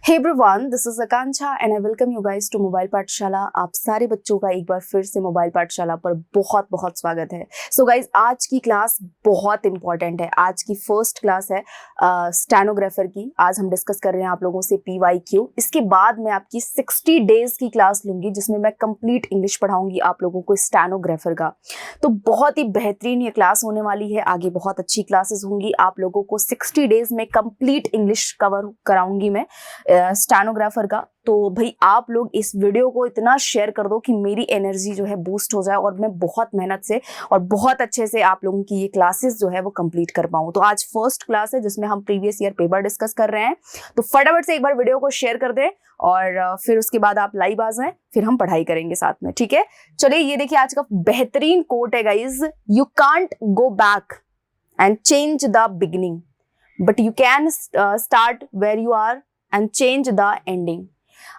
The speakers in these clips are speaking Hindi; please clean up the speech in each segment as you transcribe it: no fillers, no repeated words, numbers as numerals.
Hey everyone, this is Akanksha and I welcome you guys to Mobile Pathshala. आप सारे बच्चों का एक बार फिर से मोबाइल पाठशाला पर बहुत बहुत स्वागत है। सो गाइस, आज की क्लास बहुत इंपॉर्टेंट है। आज की फर्स्ट क्लास है स्टेनोग्राफर की। आज हम डिस्कस कर रहे हैं आप लोगों से PYQ। इसके बाद मैं आपकी 60 डेज की क्लास लूंगी जिसमें मैं कंप्लीट इंग्लिश पढ़ाऊंगी आप लोगों को स्टेनोग्राफर का। तो बहुत ही बेहतरीन ये क्लास होने वाली है। आगे बहुत अच्छी क्लासेस होंगी। आप लोगों को 60 डेज में कंप्लीट इंग्लिश कवर कराऊंगी मैं स्टेनोग्राफर का। तो भाई आप लोग इस वीडियो को इतना शेयर कर दो कि मेरी एनर्जी जो है बूस्ट हो जाए और मैं बहुत मेहनत से और बहुत अच्छे से आप लोगों की ये क्लासेस जो है वो कंप्लीट कर पाऊं। तो आज फर्स्ट क्लास है जिसमें हम प्रीवियस ईयर पेपर डिस्कस कर रहे हैं। तो फटाफट से एक बार वीडियो को शेयर कर दें और फिर उसके बाद आप लाइव आ जाएं, फिर हम पढ़ाई करेंगे साथ में। ठीक है, चलिए ये देखिए आज का बेहतरीन कोट है guys. You can't go back and change the beginning but you can start where you are and change the ending.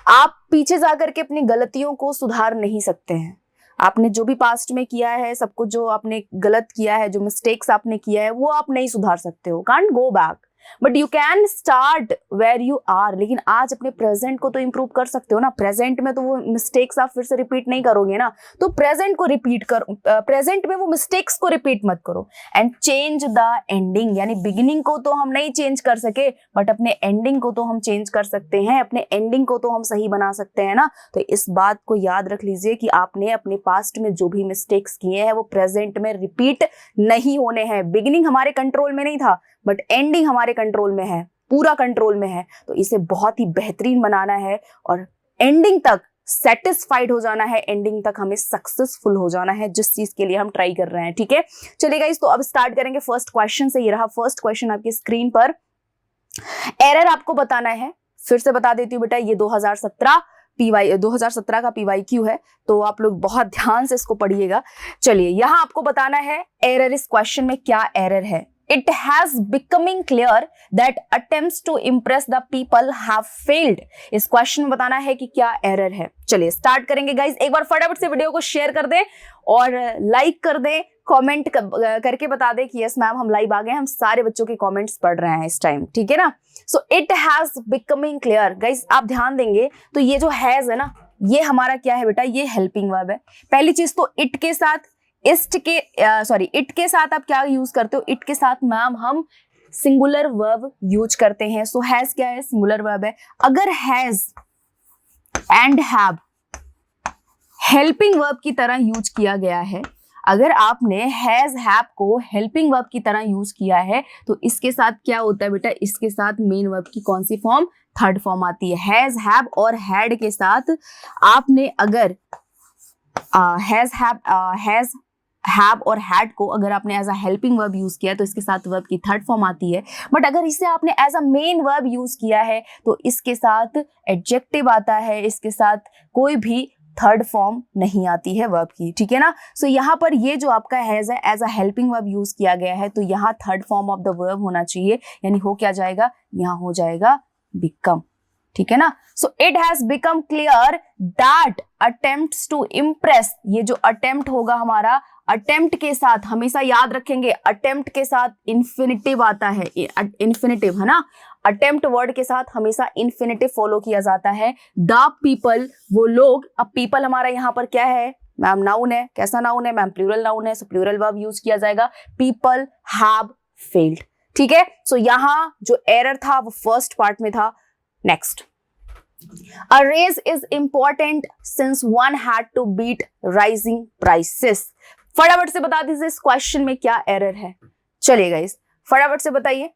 आप पीछे जाकर के अपनी गलतियों को सुधार नहीं सकते हैं। आपने जो भी पास्ट में किया है, सब कुछ जो आपने गलत किया है, जो मिस्टेक्स आपने किया है, वो आप नहीं सुधार सकते हो। Can't go back but you can start where you are. लेकिन आज अपने प्रेजेंट को तो इंप्रूव कर सकते हो ना। प्रेजेंट में तो वो मिस्टेक्स आप फिर से रिपीट नहीं करोगे ना। तो प्रेजेंट को रिपीट करो, प्रेजेंट में वो मिस्टेक्स को रिपीट मत करो। एंड चेंज द एंडिंग, यानी बिगिनिंग को तो हम नहीं चेंज कर सके बट अपने एंडिंग को तो हम चेंज कर सकते हैं। अपने एंडिंग को तो हम सही बना सकते हैं ना। तो इस बात को याद रख लीजिए कि आपने अपने पास्ट में जो भी मिस्टेक्स किए हैं वो प्रेजेंट में रिपीट नहीं होने हैं। बिगिनिंग हमारे कंट्रोल में नहीं था बट एंडिंग हमारे कंट्रोल में है, पूरा कंट्रोल में है। तो इसे बहुत ही बेहतरीन बनाना है और एंडिंग तक सेटिस्फाइड हो जाना है, एंडिंग तक हमें सक्सेसफुल हो जाना है जिस चीज के लिए हम ट्राई कर रहे हैं। ठीक है, चलिए गाइस, तो अब स्टार्ट करेंगे फर्स्ट क्वेश्चन से। ये रहा फर्स्ट क्वेश्चन आपकी स्क्रीन पर। एरर आपको बताना है, फिर से बता देती हूँ बेटा, ये 2017 का PYQ है, तो आप लोग बहुत ध्यान से इसको पढ़िएगा। चलिए, यहां आपको बताना है एरर। इस क्वेश्चन में क्या एरर है। It has becoming clear that attempts to impress the people have failed। इस क्वेश्चन में बताना है कि क्या एरर है। चलिए स्टार्ट करेंगे गाइज। एक बार फटाफट से वीडियो को शेयर कर दें और लाइक कर दें, कमेंट करके बता दें कि यस मैम हम लाइव आ गए। हम सारे बच्चों के कमेंट्स पढ़ रहे हैं इस टाइम। ठीक है ना। So it has becoming clear. Guys आप ध्यान देंगे तो ये जो हैज है ना, ये हमारा क्या है बेटा, ये हेल्पिंग वर्ब है। पहली चीज तो इट के साथ इट के साथ आप क्या यूज करते हो। इट के साथ मैम हम सिंगुलर वर्ब यूज करते हैं। सो हैज क्या है, सिंगुलर वर्ब है। अगर has and have helping verb की तरह यूज किया गया है, अगर आपने हैज हैव को हेल्पिंग वर्ब की तरह यूज किया है तो इसके साथ क्या होता है बेटा, इसके साथ मेन वर्ब की कौन सी फॉर्म, थर्ड फॉर्म आती है। हैज हैव और हैड के साथ आपने अगर हैव और हैड को अगर आपने as a helping verb use किया तो इसके साथ वर्ब की थर्ड फॉर्म आती है। बट अगर इसे आपने as a main verb use किया है तो इसके साथ एडजेक्टिव आता है, इसके साथ कोई भी थर्ड फॉर्म नहीं आती है वर्ब की। ठीक है ना। सो यहाँ पर ये जो आपका हैज है, as a helping verb use किया गया है, तो यहाँ third form of the verb होना चाहिए। यानी हो क्या जाएगा, यहाँ हो जाएगा बिकम। ठीक है ना। So it has become clear that attempts to impress, ये जो अटेम्प्ट होगा हमारा, अटेम्प्ट के साथ हमेशा याद रखेंगे, अटेम्प्ट के साथ इन्फिनिटिव आता है, इन्फिनिटिव है ना। अटेम्प्ट वर्ड के साथ हमेशा इन्फिनिटिव फॉलो किया जाता है। द पीपल, वो लोग। अब पीपल हमारा यहाँ पर क्या है मैम, नाउन है। कैसा नाउन है मैम, प्लूरल नाउन है। सो प्लूरल वर्ब यूज किया जाएगा। People have failed. ठीक है। सो यहाँ जो एरर था वो फर्स्ट पार्ट में था। Next, a raise is important since one had to beat rising prices। फटाफट से बता दीजिए इस क्वेश्चन में क्या एरर है। चलिए गाइस फटाफट से बताइए।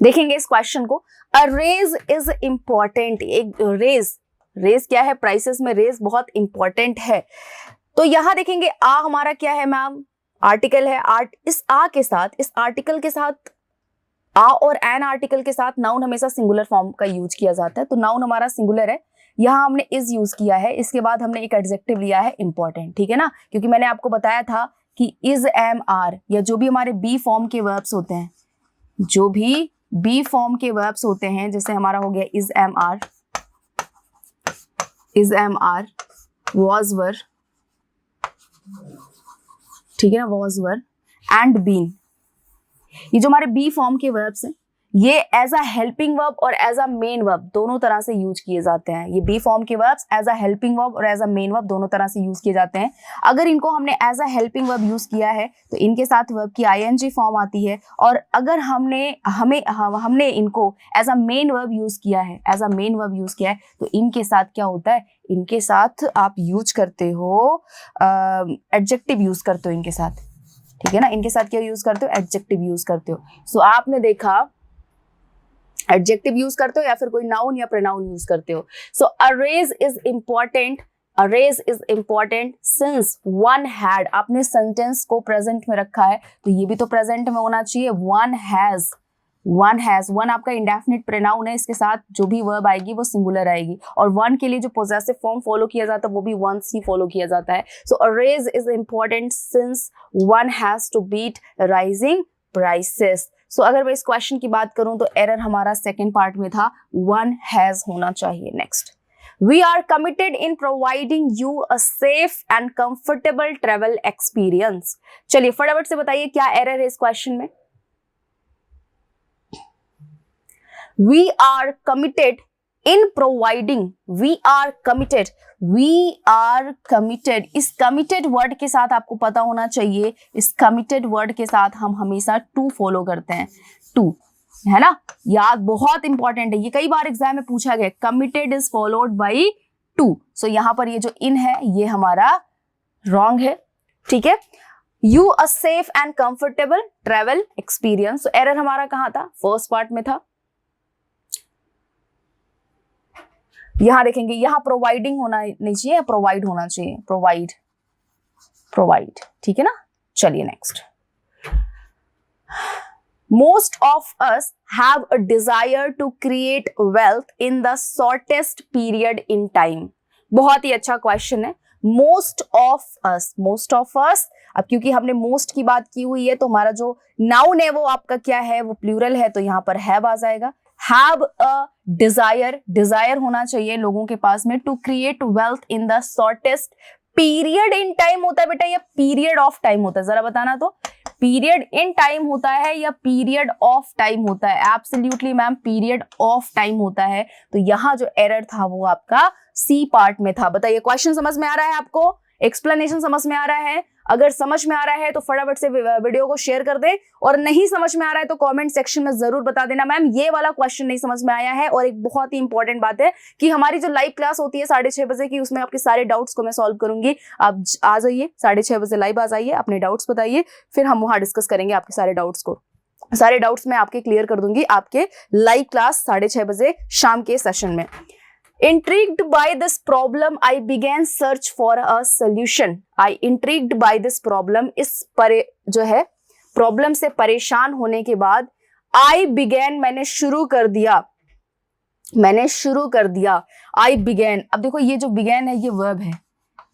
देखेंगे इस क्वेश्चन को। a raise is important, एक रेज क्या है, प्राइसेस में रेज बहुत इंपॉर्टेंट है। तो यहां देखेंगे आ हमारा क्या है मैम, आर्टिकल है। इस आ के साथ, इस आर्टिकल के साथ, आ और एन आर्टिकल के साथ नाउन हमेशा सिंगुलर फॉर्म का यूज किया जाता है। तो नाउन हमारा सिंगुलर है, यहाँ हमने इज यूज किया है। इसके बाद हमने एक एडजेक्टिव लिया है इंपॉर्टेंट। ठीक है ना, क्योंकि मैंने आपको बताया था कि इज एम आर या जो भी हमारे बी फॉर्म के वर्ब्स होते हैं, जो भी बी फॉर्म के वर्ब्स होते हैं, जैसे हमारा हो गया is am are, was were, ठीक है ना, वॉज वर एंड बीन, ये जो हमारे बी फॉर्म के वर्ब्स हैं ये एज अ हेल्पिंग वर्ब और एज अ मेन वर्ब दोनों तरह से यूज किए जाते हैं। ये बी फॉर्म के verbs as a helping verb और एज अ मेन वर्ब दोनों तरह से यूज किए जाते हैं। अगर इनको हमने as a helping verb use किया है तो इनके साथ वर्ब की आईएनजी फॉर्म आती है, और अगर हमने इनको as a main verb use किया है, as a main verb use किया है, तो इनके साथ क्या होता है, इनके साथ आप यूज करते हो एडजेक्टिव यूज करते हो इनके साथ, ठीक है ना। इनके साथ क्या यूज करते हो, एडजेक्टिव यूज करते हो। सो आपने देखा एडजेक्टिव यूज करते हो या फिर कोई नाउन या प्रोनाउन यूज करते हो। So a raise is important, a raise is important since one had, आपने सेंटेंस को प्रेजेंट में रखा है तो ये भी तो प्रेजेंट में होना चाहिए। One has, one has, one आपका इंडेफिनिट प्रोनाउन है, इसके साथ जो भी वर्ब आएगी वो सिंगुलर आएगी, और वन के लिए जो पोजेसिव फॉर्म फॉलो किया जाता है वो भी वंस ही फॉलो किया जाता है। So a raise is important since one has to beat rising prices. So अगर मैं इस क्वेश्चन की बात करूं तो एरर हमारा सेकेंड पार्ट में था, वन हैज होना चाहिए। Next, we are committed in providing you a safe and comfortable travel experience. चलिए फटाफट से बताइए क्या एरर है इस क्वेश्चन में। We are committed in providing, we are committed, we are committed, इस कमिटेड वर्ड के साथ आपको पता होना चाहिए, इस कमिटेड वर्ड के साथ हम हमेशा टू फॉलो करते हैं, टू, है ना, याद बहुत इंपॉर्टेंट है, ये कई बार एग्जाम में पूछा गया, committed is followed by to. So यहां पर ये जो इन है ये हमारा रॉन्ग है, ठीक है। You a safe and comfortable travel experience, so error हमारा कहां था, फर्स्ट पार्ट में था। यहां देखेंगे, यहां प्रोवाइडिंग होना नहीं चाहिए, प्रोवाइड होना चाहिए, प्रोवाइड, प्रोवाइड, ठीक है ना। चलिए next, most of us have a desire to create wealth in the shortest period in time. बहुत ही अच्छा क्वेश्चन है। Most of us, most of us, अब क्योंकि हमने मोस्ट की बात की हुई है तो हमारा जो नाउन है वो आपका क्या है, वो प्लूरल है, तो यहां पर हैव आ जाएगा। हैव अ डिजायर, डिजायर होना चाहिए लोगों के पास में, to create wealth in the shortest period in time होता है बेटा या पीरियड ऑफ टाइम होता है, जरा बताना तो, पीरियड इन टाइम होता है या पीरियड ऑफ टाइम होता है। Absolutely ma'am period of time होता है, तो यहां जो एरर था वो आपका सी पार्ट में था। बताइए क्वेश्चन समझ में आ रहा है आपको, एक्सप्लेनेशन समझ में आ रहा है? अगर समझ में आ रहा है तो फटाफट से वीडियो को शेयर कर दें, और नहीं समझ में आ रहा है तो कमेंट सेक्शन में जरूर बता देना मैम ये वाला क्वेश्चन नहीं समझ में आया है। और एक बहुत ही इंपॉर्टेंट बात है कि हमारी जो लाइव क्लास होती है 6:30 बजे की, उसमें आपके सारे डाउट्स को मैं सॉल्व करूंगी। आप आ जाइए 6:30 बजे लाइव आ जाइए, अपने डाउट्स बताइए, फिर हम वहां डिस्कस करेंगे आपके सारे डाउट्स को। सारे डाउट्स मैं आपके क्लियर कर दूंगी आपके लाइव क्लास 6:30 बजे शाम के सेशन में। Intrigued by this problem, I began search for a solution. I intrigued by this problem, इस जो है प्रॉब्लम से परेशान होने के बाद I began, मैंने शुरू कर दिया, मैंने शुरू कर दिया, I began। अब देखो ये जो began है ये वर्ब है,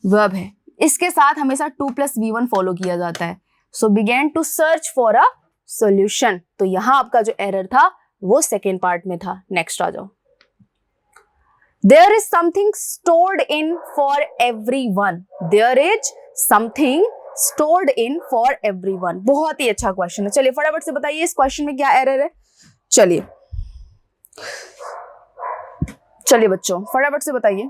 वर्ब है, इसके साथ हमेशा 2+V1 फॉलो किया जाता है। So began to search for a solution, तो यहां आपका जो एरर था वो सेकेंड पार्ट में था। नेक्स्ट आ जाओ, there is something stored in for everyone, there is something stored in for everyone। बहुत ही अच्छा क्वेश्चन है। चलिए फटाफट से बताइए इस क्वेश्चन में क्या एरर है। चलिए चलिए बच्चों फटाफट से बताइए।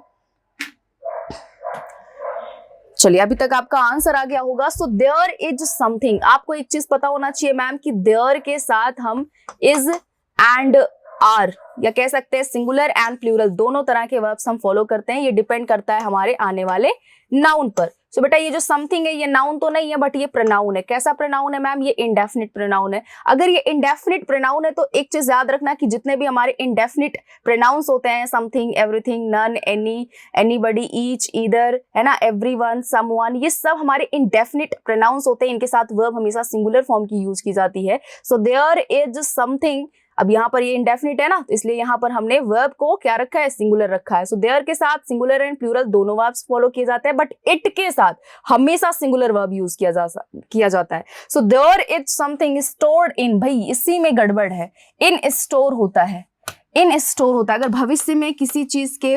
चलिए अभी तक आपका आंसर आ गया होगा। सो देयर इज समथिंग, आपको एक चीज पता होना चाहिए मैम कि देयर के साथ हम इज एंड आर, या कह सकते हैं सिंगुलर एंड प्लूरल, दोनों तरह के वर्ब्स हम फॉलो करते हैं। ये डिपेंड करता है हमारे आने वाले नाउन पर। सो बेटा ये जो समथिंग है ये नाउन तो नहीं है, बट ये प्रोनाउन है। कैसा प्रोनाउन है मैम? ये इंडेफिनिट प्रोनाउन है। अगर ये इंडेफिनिट प्रोनाउन है तो एक चीज याद रखना कि जितने भी हमारे इंडेफिनिट प्रोनाउंस होते हैं, something, everything, none, any, anybody, each, either, है ना, एवरीवन, समवन, ये सब हमारे इंडेफिनिट प्रोनाउंस होते हैं। इनके साथ वर्ब हमेशा सिंगुलर फॉर्म की यूज की जाती है। सो देयर इज समथिंग, अब यहाँ पर ये इंडेफिनिट है ना, तो इसलिए यहाँ पर हमने वर्ब को क्या रखा है, सिंगुलर रखा है। सो देयर के साथ सिंगुलर एंड प्लूरल दोनों वर्ब्स फॉलो किए जाते हैं, बट इट के साथ हमेशा सिंगुलर वर्ब यूज किया जाता है। So there is something stored in, भाई इसी में गड़बड़ है, इन स्टोर होता है, इन स्टोर होता है। अगर भविष्य में किसी चीज के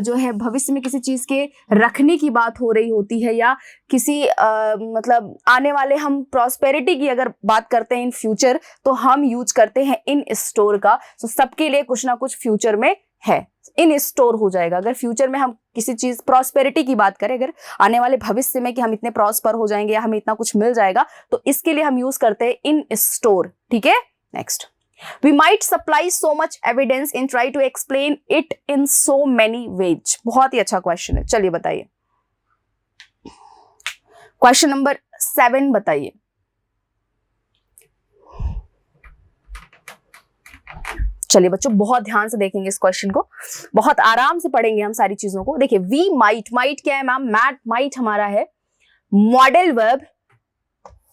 जो है भविष्य में किसी चीज के रखने की बात हो रही होती है, या किसी मतलब आने वाले हम प्रॉस्पेरिटी की अगर बात करते हैं इन फ्यूचर, तो हम यूज करते हैं इन स्टोर का। तो सबके लिए कुछ ना कुछ फ्यूचर में है, इन स्टोर हो जाएगा। अगर फ्यूचर में हम किसी चीज प्रॉस्पेरिटी की बात करें, अगर आने वाले भविष्य में कि हम इतने प्रॉस्पर हो जाएंगे या हमें इतना कुछ मिल जाएगा, तो इसके लिए हम यूज करते हैं इन स्टोर। ठीक है, next, we might supply so much evidence and try to explain it in so many ways। बहुत ही अच्छा क्वेश्चन है, चलिए बताइए। क्वेश्चन नंबर 7 बताइए। चलिए बच्चों, बहुत ध्यान से देखेंगे इस क्वेश्चन को, बहुत आराम से पढ़ेंगे हम सारी चीजों को। देखिए, वी माइट, माइट क्या है मैम? माइट हमारा है मॉडल वर्ब,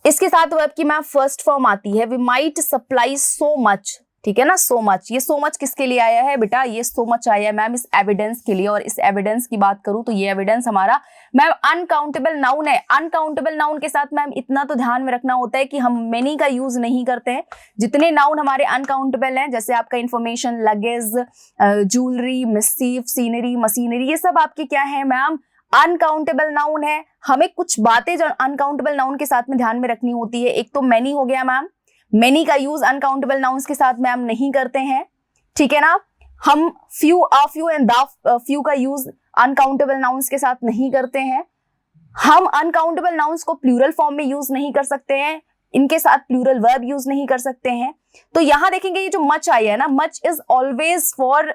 इसके साथ वर्ब की मैम फर्स्ट फॉर्म आती है we might supply so much. ठीक है ना, सो मच, ये सो मच किसके लिए आया है बेटा? ये सो मच आया है मैम इस एविडेंस के लिए। और इस एविडेंस की बात करूं तो ये एविडेंस हमारा मैम अनकाउंटेबल नाउन है। अनकाउंटेबल नाउन के साथ मैम इतना तो ध्यान में रखना होता है कि हम मेनी का यूज नहीं करते हैं। जितने नाउन हमारे अनकाउंटेबल हैं, जैसे आपका information, luggage, jewellery, mischief, scenery, machinery, ये सब आपके क्या है मैम? अनकाउंटेबल नाउन है। हमें कुछ बातें जो अनकाउंटेबल नाउन के साथ में ध्यान में रखनी होती है। एक तो मैनी हो गया मैम, मैनी का यूज अनकाउंटेबल नाउन्स के साथ मैम नहीं करते हैं। ठीक है ना, हम few, a few and the few का यूज अनकाउंटेबल नाउन्स के साथ नहीं करते हैं। हम अनकाउंटेबल नाउन्स को प्लूरल फॉर्म में यूज नहीं कर सकते हैं, इनके साथ प्लूरल वर्ब यूज नहीं कर सकते हैं। तो यहां देखेंगे ये जो मच आई है ना, much is always for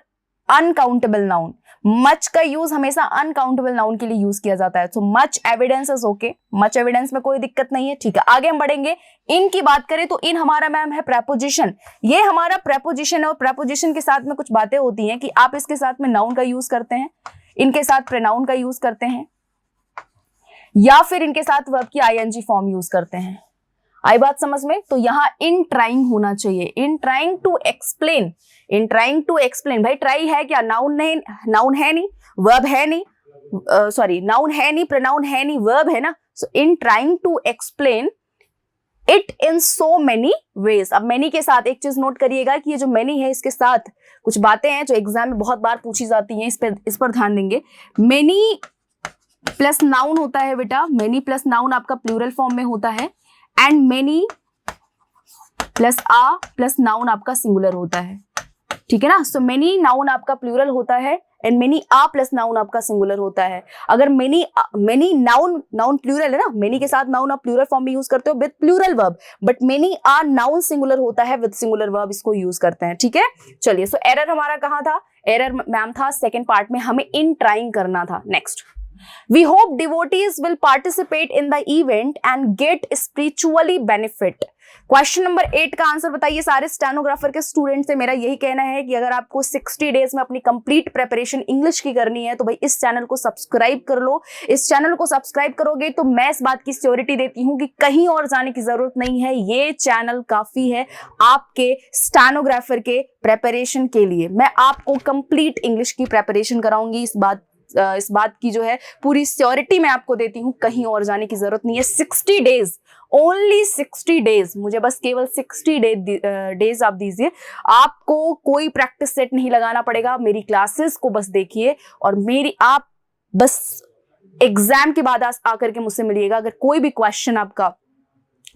uncountable noun. Much का यूज हमेशा अनकाउंटेबल नाउन के लिए यूज किया जाता है। So much evidence is okay, much evidence में कोई दिक्कत नहीं है। ठीक है, आगे हम बढ़ेंगे। इन की बात करें तो इन हमारा मैम है प्रेपोजिशन। ये हमारा प्रेपोजिशन है, और प्रेपोजिशन के साथ में कुछ बातें होती हैं कि आप इसके साथ में नाउन का यूज करते हैं, इनके साथ प्रोनाउन का यूज करते हैं, या फिर इनके साथ वर्ब की आईएनजी फॉर्म यूज करते हैं। आई बात समझ में? तो यहाँ इन ट्राइंग होना चाहिए, in trying to explain. In trying to explain, भाई ट्राई है क्या? नाउन नहीं, नाउन है नहीं, वर्ब है नहीं, सॉरी नाउन है नहीं, प्रोनाउन है नहीं, वर्ब है ना। So in trying to explain it in so many ways. अब मेनी के साथ एक चीज नोट करिएगा कि ये जो मेनी है इसके साथ कुछ बातें हैं जो एग्जाम में बहुत बार पूछी जाती हैं, इस पर ध्यान देंगे। मेनी प्लस नाउन होता है बेटा, मेनी प्लस नाउन आपका प्लूरल फॉर्म में होता है, and many plus a plus noun आपका सिंगुलर होता है। ठीक है ना, सो मेनी नाउन आपका प्लूरल होता है and many a plus noun आपका सिंगुलर होता है। अगर मेनी नाउन प्लूरल है ना, मेनी के साथ नाउन आप प्लूरल फॉर्म में यूज करते हो with plural verb, but many a noun singular होता है विद सिंगुलर वर्ब, इसको यूज करते हैं। ठीक है, चलिए, सो एरर हमारा कहाँ था? एरर मैम था सेकेंड पार्ट में, हमें इन ट्राइंग करना था। Next, we hope devotees will participate in the event and get spiritually benefit। Question number 8 का आंसर बताइए सारे स्टेनोग्राफर के स्टूडेंट से। मेरा यही कहना है कि अगर आपको 60 डेज में अपनी कंप्लीट प्रेपरेशन इंग्लिश की करनी है तो भाई इस चैनल को सब्सक्राइब कर लो। इस चैनल को सब्सक्राइब करोगे तो मैं इस बात की श्योरिटी देती हूँ कि कहीं और जाने की जरूरत नहीं है, ये चैनल काफी है आपके स्टेनोग्राफर के प्रेपरेशन के लिए। मैं आपको कंप्लीट इंग्लिश की प्रेपरेशन कराऊंगी, इस बात की जो है पूरी श्योरिटी मैं आपको देती हूँ, कहीं और जाने की जरूरत नहीं है। 60 डेज, ओनली 60 डेज, मुझे बस केवल 60 डेज आप दीजिए। आपको कोई प्रैक्टिस सेट नहीं लगाना पड़ेगा, मेरी क्लासेस को बस देखिए और आप बस एग्जाम के बाद आकर के मुझसे मिलिएगा। अगर कोई भी क्वेश्चन आपका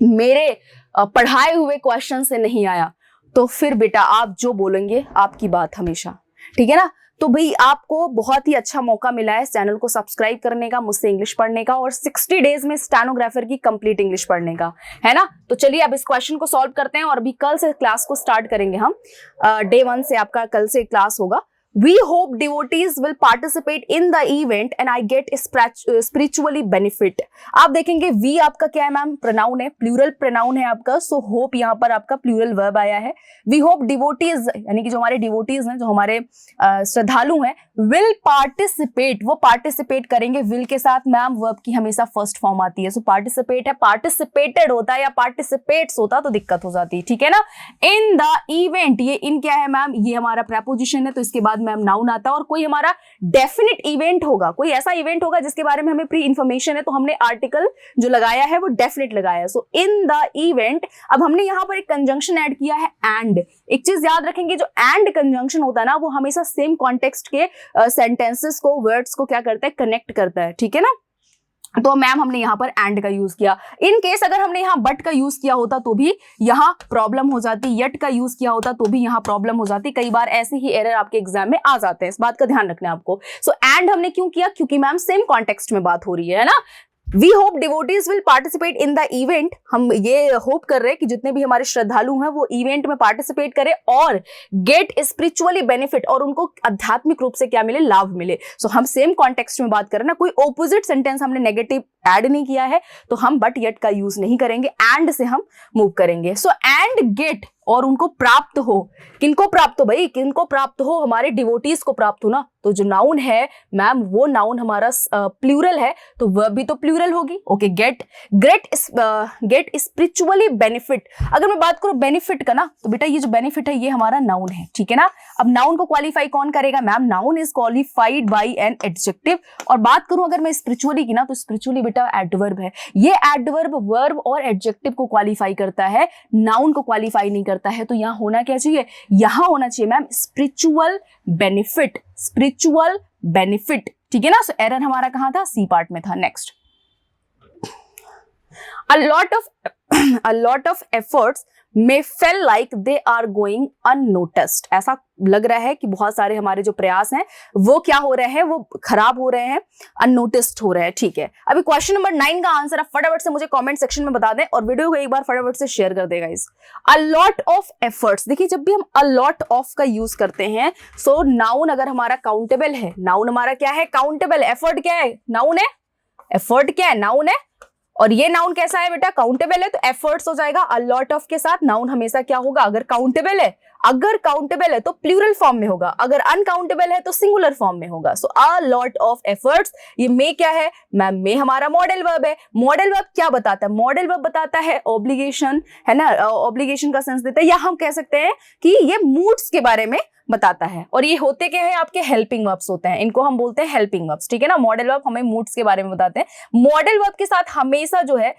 मेरे पढ़ाए हुए क्वेश्चन से नहीं आया तो फिर बेटा आप जो बोलेंगे आपकी बात हमेशा। ठीक है ना, तो भाई आपको बहुत ही अच्छा मौका मिला है चैनल को सब्सक्राइब करने का, मुझसे इंग्लिश पढ़ने का और 60 डेज में स्टेनोग्राफर की कंप्लीट इंग्लिश पढ़ने का, है ना। तो चलिए अब इस क्वेश्चन को सॉल्व करते हैं और अभी कल से क्लास को स्टार्ट करेंगे हम। डे 1 से आपका कल से क्लास होगा। We hope devotees will participate in the event and I get spiritually benefit। आप देखेंगे we आपका क्या है मैम? प्रोनाउन है, प्लूरल प्रोनाउन है आपका। सो होप यहाँ पर आपका प्लूरल वर्ब आया है। We hope devotees यानी कि जो हमारे डिवोटीज हैं, जो हमारे श्रद्धालु हैं, will participate, वो पार्टिसिपेट करेंगे। will के साथ मैम वर्ब की हमेशा फर्स्ट फॉर्म आती है। सो पार्टिसिपेट है, पार्टिसिपेटेड होता है या पार्टिसिपेट्स होता तो दिक्कत हो जाती है। ठीक है ना। इन द इवेंट, ये इन क्या है मैम? ये हमारा प्रेपोजिशन है, तो इसके बाद मैम नाउन आता है, और कोई हमारा डेफिनेट इवेंट होगा, कोई ऐसा इवेंट होगा जिसके बारे में हमें प्री इंफॉर्मेशन है, तो हमने आर्टिकल जो लगाया है वो डेफिनेट लगाया है। सो इन द इवेंट, अब हमने यहाँ पर एक कंजंक्शन ऐड किया है एंड। एक चीज याद रखेंगे, जो एंड कंजंक्शन होता है ना, वो हमेशा सेम कॉन्टेक्स्ट के सेंटेंसेस को, वर्ड्स को क्या करता है, कनेक्ट करता है, ठीक है ना। तो मैम हमने यहाँ पर एंड का यूज किया। इन केस अगर हमने यहाँ बट का यूज किया होता तो भी यहाँ प्रॉब्लम हो जाती, यट का यूज किया होता तो भी यहाँ प्रॉब्लम हो जाती। कई बार ऐसे ही एरर आपके एग्जाम में आ जाते हैं, इस बात का ध्यान रखना है आपको। सो एंड हमने क्यों किया, क्योंकि मैम सेम कॉन्टेक्स्ट में बात हो रही है ना। We hope devotees will participate in the event। हम ये होप कर रहे हैं कि जितने भी हमारे श्रद्धालु हैं वो इवेंट में पार्टिसिपेट करें और गेट स्पिरिचुअली बेनिफिट, और उनको आध्यात्मिक रूप से क्या मिले, लाभ मिले। सो हम सेम कॉन्टेक्स्ट में बात कर रहे हैं ना, कोई ऑपोजिट सेंटेंस हमने नेगेटिव ऐड नहीं किया है, तो हम बट येट का यूज नहीं करेंगे, एंड से हम मूव करेंगे। सो एंड गेट, और उनको प्राप्त हो, किनको प्राप्त हो भाई, किनको प्राप्त हो, हमारे डिवोटीज को प्राप्त हो ना। तो जो नाउन है मैम, वो नाउन हमारा प्लूरल है, तो वर्ब भी तो प्लूरल होगी। Okay, get spiritually benefit. अगर मैं बात करूं बेनिफिट का ना, तो बेटा ये जो बेनिफिट है ये हमारा नाउन है, ठीक है ना। अब नाउन को क्वालिफाई कौन करेगा ma'am, noun is qualified by an adjective. और बात करूं अगर मैं स्पिरिचुअली की ना, तो स्पिरिचुअली बेटा एडवर्ब है। ये एडवर्ब वर्ब और एडजेक्टिव को क्वालिफाई करता है, नाउन को क्वालिफाई नहीं करता है। तो यहां होना क्या चाहिए, यहां होना चाहिए ma'am spiritual benefit, spiritual benefit, ठीक है ना। सो एरर हमारा कहां था, सी पार्ट में था। Next, a lot of efforts may feel like they are going unnoticed। ऐसा लग रहा है कि बहुत सारे हमारे जो प्रयास हैं वो क्या हो रहे हैं, वो खराब हो रहे हैं, अननोटिस्ड हो रहे हैं, ठीक है। अभी क्वेश्चन नंबर 9 का आंसर आप फटाफट से मुझे कमेंट सेक्शन में बता दें और वीडियो को एक बार फटाफट से शेयर कर देगा इस। a lot of efforts, देखिए जब भी हम a lot of का यूज करते हैं, सो नाउन अगर हमारा काउंटेबल है, नाउन हमारा क्या है, काउंटेबल। एफर्ट क्या है, नाउन है। एफर्ट क्या है, नाउन है। और ये नाउन कैसा है बेटा, काउंटेबल है, तो एफर्ट्स हो जाएगा। अ लॉट ऑफ के साथ नाउन हमेशा क्या होगा, अगर काउंटेबल है, अगर काउंटेबल है तो प्लूरल फॉर्म में होगा, अगर अनकाउंटेबल है तो सिंगुलर फॉर्म में होगा। सो अ लॉट ऑफ एफर्ट्स, ये मे क्या है मैम, मे हमारा मॉडल वर्ब है। मॉडल वर्ब क्या बताता है, मॉडल वर्ब बताता है ऑब्लिगेशन, है ना, ऑब्लिगेशन का सेंस देता है, या हम कह सकते हैं कि ये मूड्स के बारे में बताता है। और ये होते क्या है, आपके हेल्पिंग वर्ब्स होते हैं, इनको हम बोलते हैं हेल्पिंग वर्ब्स, ठीक है ना। मॉडल वर्ब हमें मूड्स के बारे में बताते हैं। मॉडल वर्ब के साथ हमेशा जो है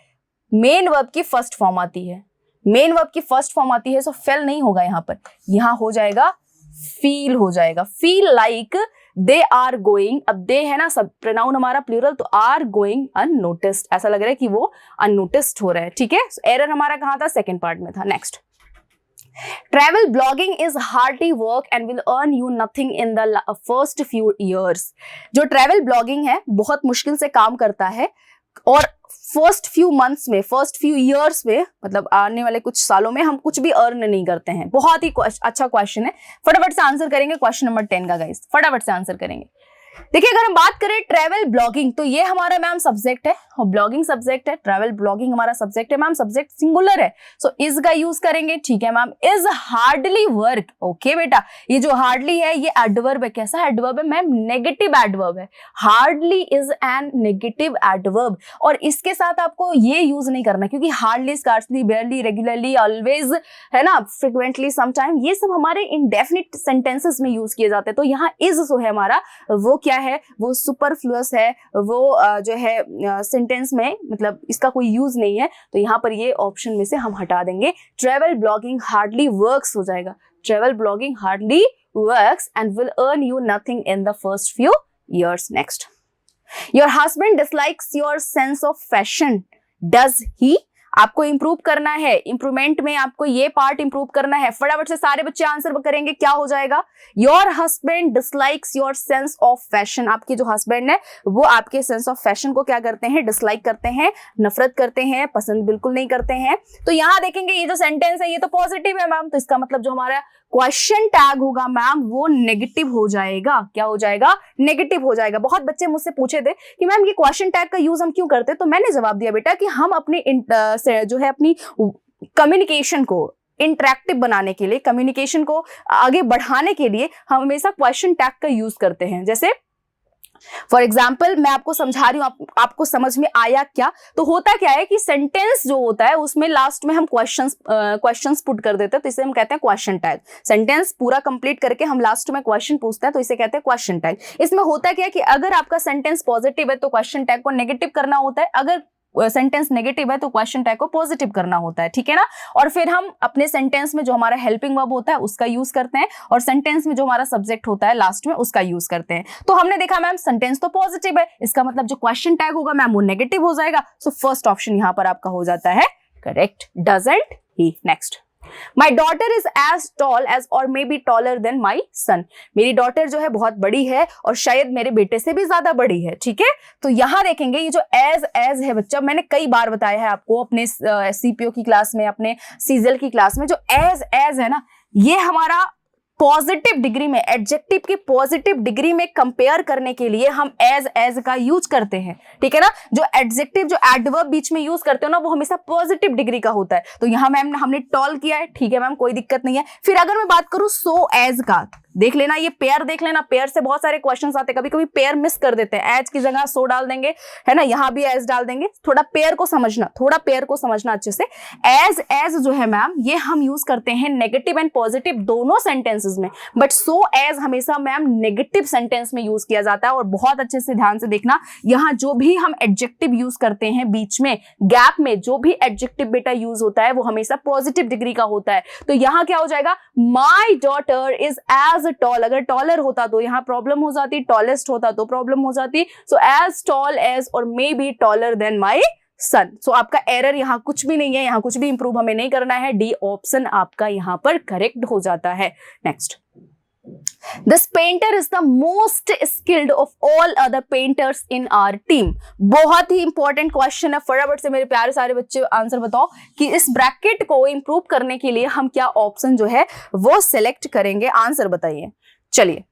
मेन वर्ब की फर्स्ट फॉर्म आती है, मेन वर्ब की फर्स्ट फॉर्म आती है। सो फेल नहीं होगा यहाँ पर, यहाँ हो जाएगा फील, हो जाएगा feel like they are going. अब दे है ना, सब प्रोनाउन हमारा प्लूरल, तो आर गोइंग अननोटिस्ड, ऐसा लग रहा है कि वो अननोटिस्ड हो रहा है, ठीक है। एरर हमारा कहाँ था, सेकेंड पार्ट में था। Next, travel blogging is hardly work and will earn you nothing in the first few years। जो ट्रैवल ब्लॉगिंग है बहुत मुश्किल से काम करता है, और फर्स्ट फ्यू मंथ्स में, फर्स्ट फ्यू ईयर्स में, मतलब आने वाले कुछ सालों में हम कुछ भी अर्न नहीं करते हैं। बहुत ही अच्छा क्वेश्चन है, फटाफट से आंसर करेंगे क्वेश्चन नंबर 10 का गाइस, फटाफट से आंसर करेंगे। देखिए अगर हम बात करें ट्रैवल ब्लॉगिंग, तो ये हमारा मैम सब्जेक्ट है, और ब्लॉगिंग सब्जेक्ट है, ट्रैवल ब्लॉगिंग हमारा सब्जेक्ट है मैम, सब्जेक्ट सिंगुलर है। सो इज का यूज करेंगे, ठीक है ma'am. Is hardly work, okay बेटा, ये जो हार्डली है ये एडवर्ब है। कैसा एडवर्ब है मैम, नेगेटिव एडवर्ब है। Hardly is an negative adverb, और इसके साथ आपको ये यूज नहीं करना, क्योंकि हार्डली, स्कार्सली, बेयरली, रेगुलरली, ऑलवेज, है ना, फ्रिक्वेंटली, समटाइम, ये सब हमारे इंडेफिनिट सेंटेंसेस में यूज किए जाते हैं। तो यहाँ इज जो है हमारा, वो क्या है, वो सुपरफ्लुअस है, वो जो है सेंटेंस में, मतलब इसका कोई यूज नहीं है। तो यहाँ पर ये ऑप्शन में से हम हटा देंगे, ट्रैवल ब्लॉगिंग हार्डली वर्क्स हो जाएगा। Travel blogging hardly works and will earn you nothing in the first few years. Next, your husband dislikes your sense of fashion, does he. आपको इंप्रूव करना है, इंप्रूवमेंट में आपको ये पार्ट इंप्रूव करना है। फटाफट से सारे बच्चे आंसर करेंगे, क्या हो जाएगा, your husband dislikes your sense of fashion. आपके जो हस्बैंड है वो आपके सेंस ऑफ फैशन को क्या करते हैं, डिसलाइक करते हैं, नफरत करते हैं, पसंद बिल्कुल नहीं करते हैं। तो यहाँ देखेंगे ये जो सेंटेंस है ये तो पॉजिटिव है मैम, तो इसका मतलब जो हमारा क्वेश्चन टैग होगा मैम वो नेगेटिव हो जाएगा। क्या हो जाएगा, नेगेटिव हो जाएगा। बहुत बच्चे मुझसे पूछे थे कि मैम ये क्वेश्चन टैग का यूज हम क्यों करते हैं, तो मैंने जवाब दिया बेटा कि हम अपनी जो है अपनी कम्युनिकेशन को इंटरेक्टिव बनाने के लिए, कम्युनिकेशन को आगे बढ़ाने के लिए हम हमेशा क्वेश्चन टैग का यूज करते हैं। जैसे फॉर एग्जाम्पल मैं आपको समझा रही हूँ, आपको समझ में आया क्या? तो होता क्या है कि सेंटेंस जो होता है उसमें लास्ट में हम क्वेश्चंस पुट कर देते हैं, तो इसे हम कहते हैं क्वेश्चन टैग। सेंटेंस पूरा कंप्लीट करके हम लास्ट में क्वेश्चन पूछते हैं, तो इसे कहते हैं क्वेश्चन टैग। इसमें होता क्या है कि अगर आपका सेंटेंस पॉजिटिव है तो क्वेश्चन टैग को नेगेटिव करना होता है, अगर सेंटेंस नेगेटिव है तो क्वेश्चन टैग को पॉजिटिव करना होता है, ठीक है ना। और फिर हम अपने सेंटेंस में जो हमारा हेल्पिंग वर्ब होता है उसका यूज करते हैं, और सेंटेंस में जो हमारा सब्जेक्ट होता है लास्ट में उसका यूज करते हैं। तो हमने देखा मैम सेंटेंस तो पॉजिटिव है, इसका मतलब जो क्वेश्चन टैग होगा मैम वो नेगेटिव हो जाएगा। सो फर्स्ट ऑप्शन यहां पर आपका हो जाता है correct, doesn't he. Next, my daughter is as tall as or may be taller than my son. मेरी डॉटर जो है बहुत बड़ी है और शायद मेरे बेटे से भी ज्यादा बड़ी है, ठीक है। तो यहां देखेंगे ये जो एज है बच्चा, मैंने कई बार बताया है आपको अपने सीपीओ की क्लास में, अपने सीजल की क्लास में, जो एज है ना, ये हमारा पॉजिटिव डिग्री में, एडजेक्टिव की पॉजिटिव डिग्री में कंपेयर करने के लिए हम एज का यूज करते हैं, ठीक है ना। जो एडजेक्टिव, जो एडवर्ब बीच में यूज करते हो ना, वो हमेशा पॉजिटिव डिग्री का होता है। तो यहां मैम हमने टॉल किया है, ठीक है मैम, कोई दिक्कत नहीं है। फिर अगर मैं बात करूं सो एज का, देख लेना, ये पेयर देख लेना, पेयर से बहुत सारे क्वेश्चंस आते हैं, कभी कभी पेयर मिस कर देते हैं, एज की जगह सो डाल देंगे, है ना, यहां भी एज डाल देंगे। थोड़ा पेयर को समझना अच्छे से। एज जो है मैम ये हम यूज करते हैं नेगेटिव एंड पॉजिटिव दोनों सेंटेंसेस में, बट सो एज हमेशा मैम नेगेटिव सेंटेंस में यूज किया जाता है। और बहुत अच्छे से ध्यान से देखना, यहां जो भी हम एडजेक्टिव यूज करते हैं बीच में गैप में, जो भी एडजेक्टिव बेटा यूज होता है वो हमेशा पॉजिटिव डिग्री का होता है। तो यहां क्या हो जाएगा, my daughter is as tall, अगर टॉलर होता तो यहां प्रॉब्लम हो जाती, टॉलेस्ट होता तो प्रॉब्लम हो जाती। So as tall as or may be taller than my सन। सो आपका एरर यहां कुछ भी नहीं है, यहां कुछ भी इंप्रूव हमें नहीं करना है, डी ऑप्शन आपका यहां पर करेक्ट हो जाता है। Next, This painter is the most skilled of all other painters in our team। बहुत ही इंपॉर्टेंट क्वेश्चन है, फटाफट से मेरे प्यारे सारे बच्चे आंसर बताओ कि इस ब्रैकेट को इंप्रूव करने के लिए हम क्या ऑप्शन जो है वो सिलेक्ट करेंगे, आंसर बताइए। चलिए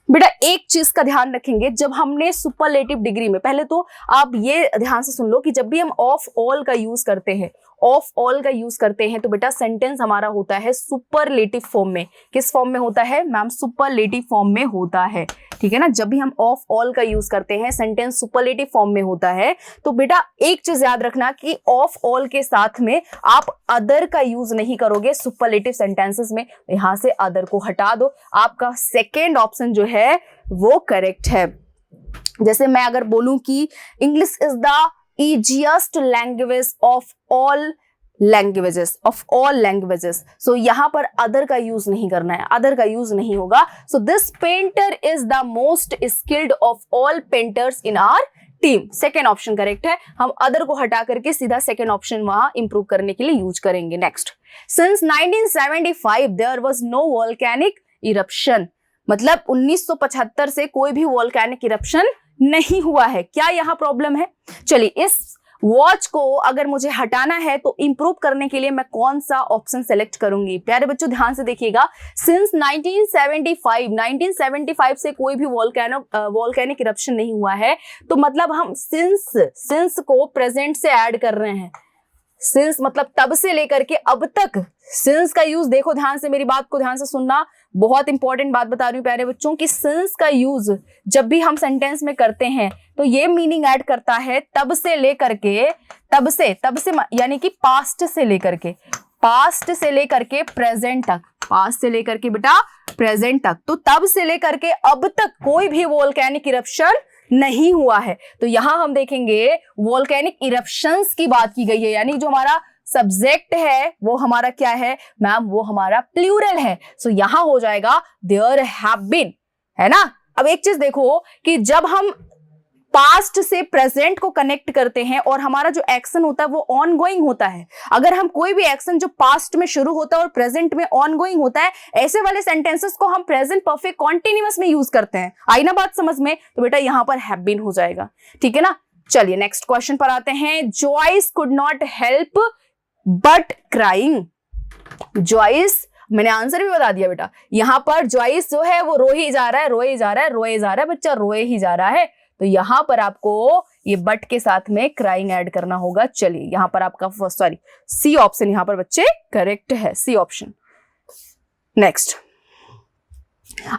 बेटा, एक चीज का ध्यान रखेंगे, जब हमने सुपरलेटिव डिग्री में, पहले तो आप ये ध्यान से सुन लो कि जब भी हम ऑफ ऑल का यूज करते हैं, तो बेटा सेंटेंस हमारा होता है सुपरलेटिव फॉर्म में। किस फॉर्म में होता है मैम? सुपरलेटिव फॉर्म में होता है, ठीक है ना। जब भी हम ऑफ ऑल का यूज करते हैं सेंटेंस सुपरलेटिव फॉर्म में होता है। तो बेटा एक चीज याद रखना कि ऑफ ऑल के साथ में आप अदर का यूज नहीं करोगे सुपरलेटिव सेंटेंसेस में। यहां से अदर को हटा दो, आपका सेकेंड ऑप्शन जो है वो करेक्ट है। जैसे मैं अगर बोलूं कि English is the easiest language of all languages, so यहां पर other का यूज नहीं करना है, other का यूज नहीं होगा। so this painter is the most skilled of all painters in our team। Second option correct है, हम अदर को हटा करके सीधा सेकेंड ऑप्शन वहां इंप्रूव करने के लिए यूज करेंगे। Next, since 1975 there was no volcanic eruption। मतलब 1975 से कोई भी वॉल्केनिक इरप्शन नहीं हुआ है। क्या यहाँ प्रॉब्लम है? चलिए, इस वॉच को अगर मुझे हटाना है तो इंप्रूव करने के लिए मैं कौन सा ऑप्शन सेलेक्ट करूंगी? प्यारे बच्चों ध्यान से देखिएगा, सिंस 1975 से कोई भी वॉल्केनिक इरप्शन नहीं हुआ है, तो मतलब हम सिंस को प्रेजेंट से ऐड कर रहे हैं। सिंस मतलब तब से लेकर के अब तक। सिंस का यूज देखो ध्यान से, मेरी बात को ध्यान से सुनना, बहुत इंपॉर्टेंट बात बता रही हूँ प्यारे बच्चों कि सिंस का यूज जब भी हम सेंटेंस में करते हैं तो ये मीनिंग ऐड करता है तब से लेकर के, तब से यानी कि पास्ट से लेकर के प्रेजेंट तक, पास्ट से लेकर के बेटा प्रेजेंट तक। तो तब से लेकर के अब तक कोई भी वोल्केनिक इरप्शन नहीं हुआ है। तो यहां हम देखेंगे वोल्केनिक इरप्शंस की बात की गई है, यानी जो हमारा सब्जेक्ट है वो हमारा क्या है मैम? वो हमारा प्लूरल है। सो यहां हो जाएगा देयर हैव बीन, है ना। अब एक चीज देखो कि जब हम पास्ट से प्रेजेंट को कनेक्ट करते हैं और हमारा जो एक्शन होता है वो ऑन गोइंग होता है। अगर हम कोई भी एक्शन जो पास्ट में शुरू होता है और प्रेजेंट में ऑन गोइंग होता है, ऐसे वाले सेंटेंसेस को हम प्रेजेंट परफेक्ट कॉन्टिन्यूअस में यूज करते हैं। आई ना बात समझ में? तो बेटा यहां पर हैव बीन हो जाएगा, ठीक है ना। चलिए नेक्स्ट क्वेश्चन पर आते हैं। Joyce could not help but crying. Joyce, मैंने आंसर भी बता दिया बेटा, यहां पर जॉयस जो है वो रोए जा रहा है, बच्चा रोए ही जा रहा है। तो यहां पर आपको ये बट के साथ में क्राइंग ऐड करना होगा। चलिए यहां पर आपका सी ऑप्शन यहां पर बच्चे करेक्ट है, C option. Next,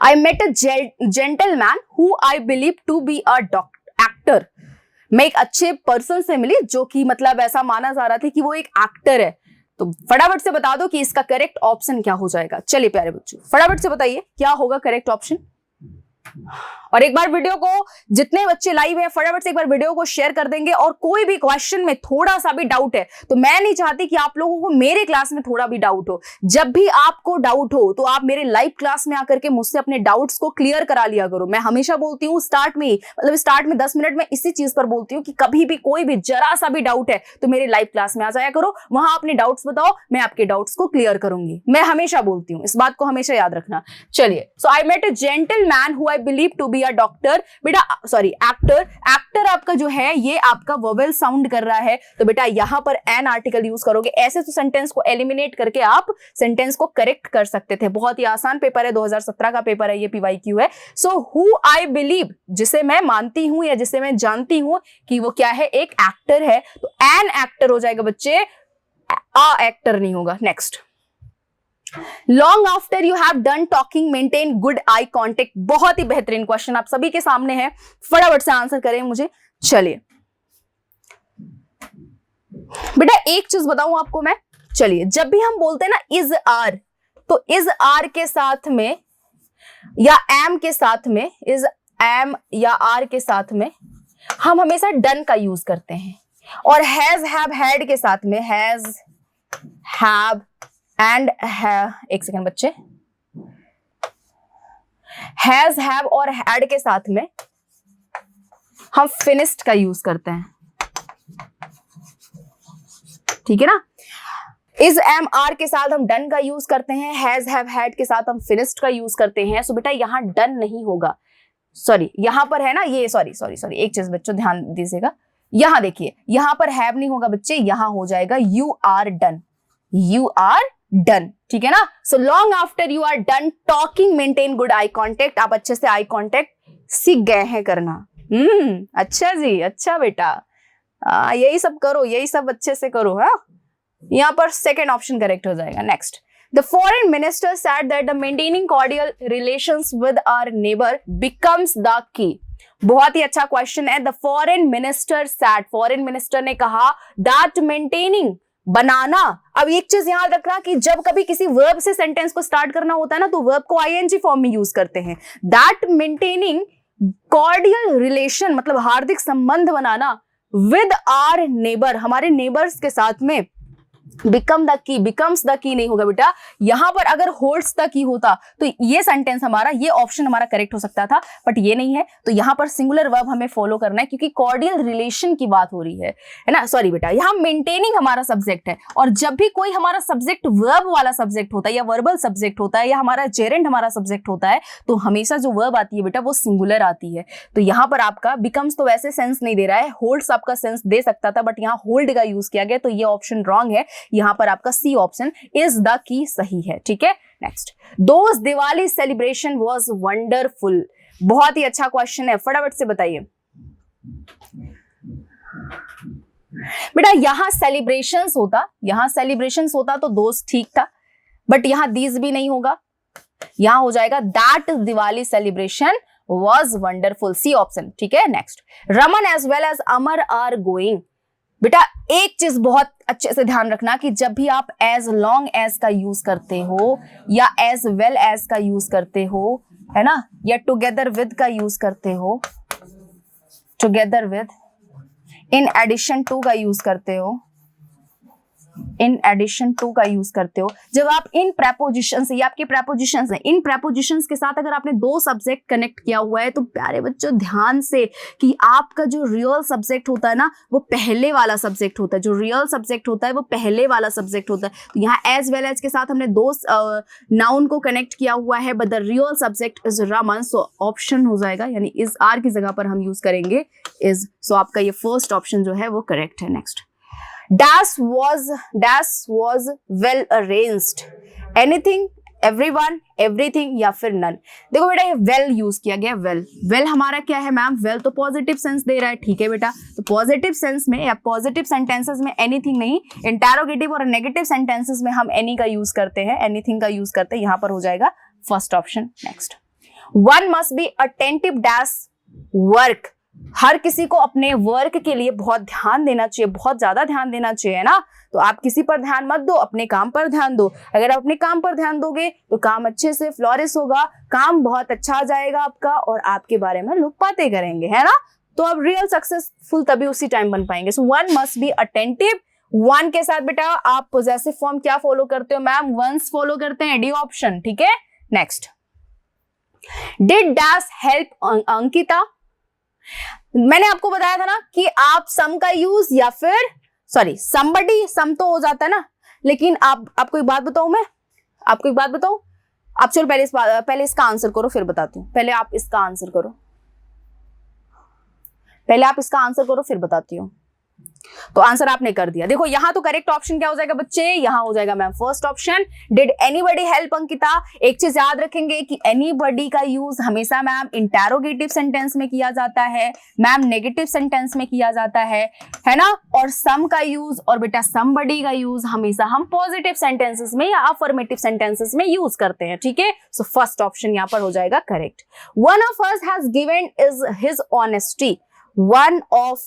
I met a gentleman who I believe to be a actor. मैं एक अच्छे पर्सन से मिली जो कि मतलब ऐसा माना जा रहा था कि वो एक एक्टर है। तो फटाफट से बता दो कि इसका करेक्ट ऑप्शन क्या हो जाएगा। चलिए प्यारे बच्चों, फटाफट से बताइए क्या होगा करेक्ट ऑप्शन। और एक बार वीडियो को, जितने बच्चे लाइव हैं फटाफट से एक बार वीडियो को शेयर कर देंगे। और कोई भी क्वेश्चन में थोड़ा सा भी डाउट है तो मैं नहीं चाहती कि आप लोगों को मेरे क्लास में थोड़ा भी डाउट हो। जब भी आपको डाउट हो तो आप मेरे लाइव क्लास में आकर के मुझसे अपने डाउट्स को क्लियर करा लिया करो। मैं हमेशा बोलती हूँ स्टार्ट में ही, मतलब स्टार्ट में 10 मिनट में इसी चीज पर बोलती हूँ कि कभी भी कोई भी जरा सा भी डाउट है तो मेरे लाइव क्लास में आ जाया करो, वहां अपने डाउट्स बताओ, मैं आपके डाउट्स को क्लियर करूंगी। मैं हमेशा बोलती हूँ, इस बात को हमेशा याद रखना। चलिए, so I met a gentleman who I believe to be a doctor. बेटा सॉरी एक्टर, एक्टर आपका जो है ये आपका वोवेल साउंड कर रहा है, तो बेटा यहां पर एन आर्टिकल यूज करोगे। ऐसे तो सेंटेंस को एलिमिनेट करके आप सेंटेंस को करेक्ट कर सकते थे। बहुत ही आसान पेपर है, 2017 का पेपर है, ये पीवाईक्यू है। सो हु आई बिलीव, जिसे मैं मानती हूं या जिसे मैं जानती हूं कि वो क्या है, एक एक्टर है, तो एन एक्टर हो जाएगा बच्चे, आ एक्टर नहीं होगा। Next, long after you have done talking maintain good eye contact. बहुत ही बेहतरीन क्वेश्चन आप सभी के सामने है, फटाफट से आंसर करें मुझे। चलिए बेटा एक चीज बताऊं आपको मैं, चलिए जब भी हम बोलते हैं ना इज आर, तो इज आर के साथ में या एम के साथ में, इज एम या आर के साथ में हम हमेशा डन का यूज करते हैं। और हैज हैव हैड के साथ में, हैज हैव एंड एक सेकेंड बच्चे, हैज हैव और हैड के साथ में हम फिनिश्ड का यूज करते हैं, ठीक है ना। इज एम आर के साथ हम डन का यूज करते हैं, हैज हैव हैड के साथ हम फिनिश्ड का यूज करते हैं। सो बेटा यहां डन नहीं होगा, सॉरी यहां पर है ना ये, सॉरी एक चीज बच्चों ध्यान दीजिएगा, यहां देखिए यहां पर हैव नहीं होगा बच्चे, यहां हो जाएगा you are done, you are done, ठीक है ना। So long after you are done talking maintain good eye contact. आप अच्छे से आई कॉन्टेक्ट सीख गए हैं करना। अच्छा जी, अच्छा बेटा, यही सब करो, यही सब अच्छे से करो। हाँ, यहां पर सेकेंड ऑप्शन करेक्ट हो जाएगा। Next, the foreign minister said that the maintaining cordial relations with our neighbour becomes the key. बहुत ही अच्छा क्वेश्चन है। The foreign minister said, foreign minister ने कहा दैट मेंटेनिंग, बनाना। अब एक चीज याद रखना कि जब कभी किसी वर्ब से सेंटेंस को स्टार्ट करना होता है ना तो वर्ब को आईएनजी फॉर्म में यूज करते हैं। दैट मेंटेनिंग कॉर्डियल रिलेशन मतलब हार्दिक संबंध बनाना विद आर नेबर, हमारे नेबर्स के साथ में, become the key, becomes the की नहीं होगा बेटा, यहां पर अगर होल्ड्स द की होता तो ये सेंटेंस हमारा, ये ऑप्शन हमारा करेक्ट हो सकता था, बट ये नहीं है। तो यहां पर सिंगुलर वर्ब हमें फॉलो करना है क्योंकि कॉर्डियल रिलेशन की बात हो रही है ना। सॉरी बेटा, यहां मेंटेनिंग हमारा सब्जेक्ट है, और जब भी कोई हमारा सब्जेक्ट वर्ब वाला सब्जेक्ट होता है या वर्बल सब्जेक्ट होता है या हमारा जेरेंड हमारा सब्जेक्ट होता है तो हमेशा जो वर्ब आती है बेटा वो सिंगुलर आती है। तो यहां पर आपका बिकम्स तो वैसे सेंस नहीं दे रहा है, होल्ड्स आपका सेंस दे सकता था, बट यहां होल्ड का यूज किया गया तो ये ऑप्शन रॉन्ग है। यहां पर आपका C option is the key सही है, ठीक है। Next, those Diwali celebration was wonderful. बहुत ही अच्छा क्वेश्चन है, फटाफट से बताइए बेटा। यहां सेलिब्रेशंस होता, यहां सेलिब्रेशंस होता तो दोस्त ठीक था, बट यहां दीज भी नहीं होगा, यहां हो जाएगा that Diwali celebration was wonderful, C option, ठीक है। Next, Raman as well as Amar are going. बेटा एक चीज बहुत अच्छे से ध्यान रखना कि जब भी आप एज लॉन्ग एज का यूज करते हो या एज वेल एज का यूज करते हो, है ना, या टुगेदर विद का यूज करते हो, together with, in addition to का यूज करते हो, इन एडिशन टू का यूज करते हो, जब आप इन प्रेपोजिशन से, ये आपके प्रेपोजिशंस हैं, इन प्रेपोजिशंस के साथ अगर आपने दो सब्जेक्ट कनेक्ट किया हुआ है तो प्यारे बच्चों ध्यान से कि आपका जो रियल सब्जेक्ट होता है ना वो पहले वाला सब्जेक्ट होता है, जो रियल सब्जेक्ट होता है वो पहले वाला सब्जेक्ट होता है। तो यहाँ एज वेल एज के साथ हमने दो नाउन को कनेक्ट किया हुआ है, but the real subject is Raman, so option हो जाएगा, यानी इज आर की जगह पर हम यूज करेंगे इज। सो आपका ये फर्स्ट ऑप्शन जो है वो करेक्ट है। Next, dash was well arranged, anything, everyone, everything या फिर none। देखो बेटा ये well यूज किया गया, well हमारा क्या है मैम, well तो पॉजिटिव सेंस दे रहा है, ठीक है बेटा। तो पॉजिटिव सेंस में या पॉजिटिव सेंटेंसेस में एनीथिंग नहीं, इंटरोगेटिव और नेगेटिव सेंटेंसेस में हम एनी का यूज करते हैं, एनीथिंग का यूज करते हैं, यहां पर हो जाएगा first option. Next, one must be attentive dash work. हर किसी को अपने वर्क के लिए बहुत ध्यान देना चाहिए, बहुत ज्यादा ध्यान देना चाहिए ना। तो आप किसी पर ध्यान मत दो, अपने काम पर ध्यान दो। अगर आप अपने काम पर ध्यान दोगे तो काम अच्छे से फ्लोरिश होगा, काम बहुत अच्छा जाएगा आपका, और आपके बारे में लोग बातें करेंगे, है ना। तो आप रियल सक्सेसफुल तभी उसी टाइम बन पाएंगे। So one must be attentive. One के साथ बेटा आप पोजेसिव फॉर्म क्या फॉलो करते हो मैम? वंस फॉलो करते हैं, डी ऑप्शन, ठीक है। Next, did dash help Ankita. मैंने आपको बताया था ना कि आप सम का यूज या फिर सॉरी समबडी, सम तो हो जाता है ना, लेकिन आपको एक बात बताऊं, मैं आपको एक बात बताऊं, आप चलो पहले इसका आंसर करो फिर बताती हूँ। पहले आप इसका आंसर करो फिर बताती हूँ। तो आंसर आपने कर दिया। देखो यहां तो करेक्ट ऑप्शन क्या हो जाएगा बच्चे? यहां हो जाएगा ma'am first option, did anybody help Ankita. एक चीज याद रखेंगे कि एनीबडी का यूज हमेशा मैम इंटेरोगेटिव सेंटेंस में किया जाता है, मैम नेगेटिव सेंटेंस में किया जाता है ना। और सम का यूज और बेटा समबडी का यूज हमेशा हम पॉजिटिव सेंटेंसेस में या अफर्मेटिव सेंटेंसेस में यूज करते हैं, ठीक है। सो फर्स्ट ऑप्शन यहां पर हो जाएगा correct. One of us has given is his honesty. One of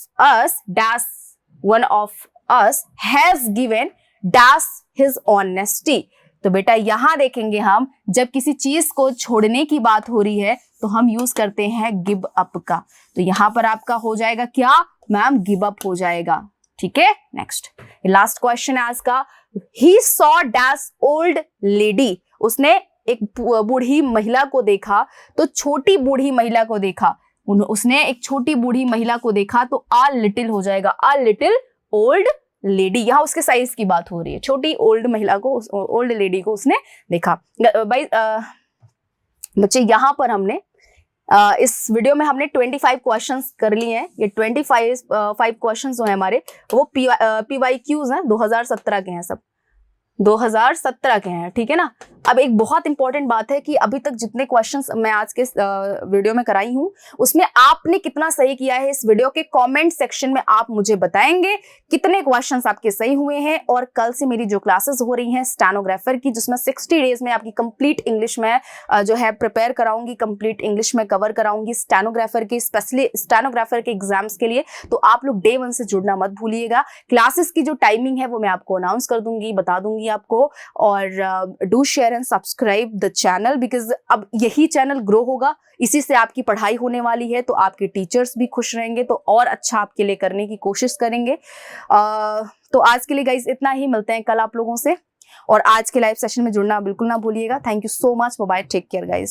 us has given dash his honesty। तो बेटा यहां देखेंगे हम, जब किसी चीज को छोड़ने की बात हो रही है तो हम यूज करते हैं गिव अप का। तो यहां पर आपका हो जाएगा क्या मैम? गिव अप हो जाएगा, ठीक है। नेक्स्ट, लास्ट क्वेश्चन है आज का। He saw dash old lady। उसने एक बूढ़ी महिला को देखा, तो छोटी बूढ़ी महिला को देखा, उसने एक छोटी बूढ़ी महिला को देखा, तो आ लिटिल हो जाएगा, आ लिटिल ओल्ड लेडी। यहां उसके साइज की बात हो रही है, छोटी ओल्ड महिला को, ओल्ड लेडी को उसने देखा। भाई बच्चे यहां पर हमने इस वीडियो में हमने 25 क्वेश्चंस कर लिए हैं। ये 25 क्वेश्चंस जो है हमारे वो PYQs हैं, 2017 के हैं, सब 2017 के हैं, ठीक है ना। अब एक बहुत इंपॉर्टेंट बात है कि अभी तक जितने क्वेश्चंस मैं आज के वीडियो में कराई हूं उसमें आपने कितना सही किया है, इस वीडियो के कमेंट सेक्शन में आप मुझे बताएंगे कितने क्वेश्चंस आपके सही हुए हैं। और कल से मेरी जो क्लासेस हो रही हैं स्टेनोग्राफर की, जिसमें 60 डेज में आपकी कंप्लीट इंग्लिश में जो है प्रिपेयर कराऊंगी, कंप्लीट इंग्लिश में कवर कराऊंगी स्टेनोग्राफर की, स्पेशली स्टेनोग्राफर के एग्जाम्स के लिए। तो आप लोग डे 1 से जुड़ना मत भूलिएगा। क्लासेस की जो टाइमिंग है वो मैं आपको अनाउंस कर दूंगी, बता दूंगी आपको। और do share and subscribe the channel, because अब यही चैनल ग्रो होगा, इसी से आपकी पढ़ाई होने वाली है। तो आपके टीचर्स भी खुश रहेंगे, तो और अच्छा आपके लिए करने की कोशिश करेंगे। तो आज के लिए गाइज इतना ही, मिलते हैं कल आप लोगों से। और आज के लाइव सेशन में जुड़ना बिल्कुल ना भूलिएगा। Thank you so much, bye, take care guys.